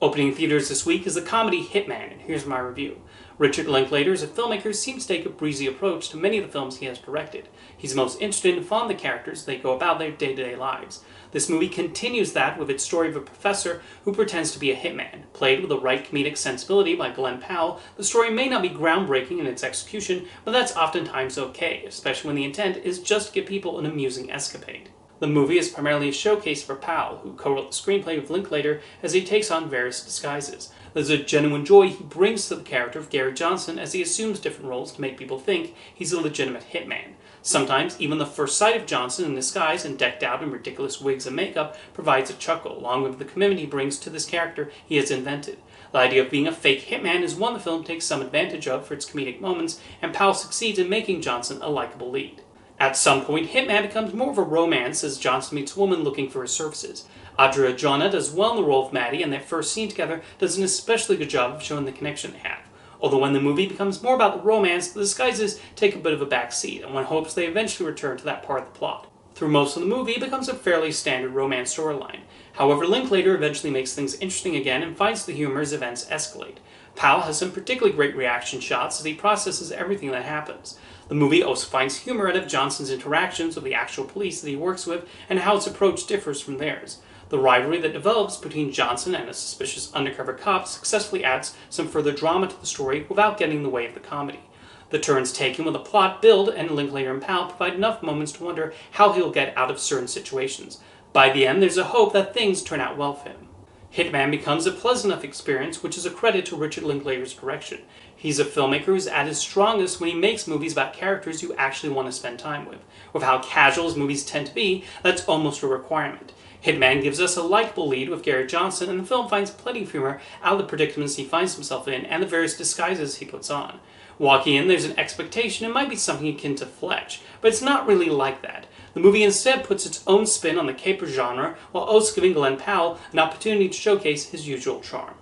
Opening theaters this week is the comedy Hitman, and here's my review. Richard Linklater is a filmmaker who seems to take a breezy approach to many of the films he has directed. He's most interested in following the characters as they go about their day-to-day lives. This movie continues that with its story of a professor who pretends to be a hitman. Played with the right comedic sensibility by Glen Powell, the story may not be groundbreaking in its execution, but that's oftentimes okay, especially when the intent is just to give people an amusing escapade. The movie is primarily a showcase for Powell, who co-wrote the screenplay with Linklater as he takes on various disguises. There's a genuine joy he brings to the character of Gary Johnson as he assumes different roles to make people think he's a legitimate hitman. Sometimes, even the first sight of Johnson in disguise and decked out in ridiculous wigs and makeup provides a chuckle, along with the commitment he brings to this character he has invented. The idea of being a fake hitman is one the film takes some advantage of for its comedic moments, and Powell succeeds in making Johnson a likable lead. At some point, Hitman becomes more of a romance as Johnson meets a woman looking for his services. Audrey Arjona does well in the role of Maddie, and their first scene together does an especially good job of showing the connection they have. Although when the movie becomes more about the romance, the disguises take a bit of a backseat, and one hopes they eventually return to that part of the plot. Through most of the movie, it becomes a fairly standard romance storyline. However, Linklater eventually makes things interesting again and finds the humor as events escalate. Powell has some particularly great reaction shots as he processes everything that happens. The movie also finds humor out of Johnson's interactions with the actual police that he works with and how its approach differs from theirs. The rivalry that develops between Johnson and a suspicious undercover cop successfully adds some further drama to the story without getting in the way of the comedy. The turns taken with the plot build and Linklater and Powell provide enough moments to wonder how he'll get out of certain situations. By the end, there's a hope that things turn out well for him. Hitman becomes a pleasant enough experience, which is a credit to Richard Linklater's direction. He's a filmmaker who's at his strongest when he makes movies about characters you actually want to spend time with. With how casual his movies tend to be, that's almost a requirement. Hitman gives us a likable lead with Gary Johnson, and the film finds plenty of humor out of the predicaments he finds himself in and the various disguises he puts on. Walking in, there's an expectation it might be something akin to Fletch, but it's not really like that. The movie instead puts its own spin on the caper genre, while also giving Glen Powell an opportunity to showcase his usual charm.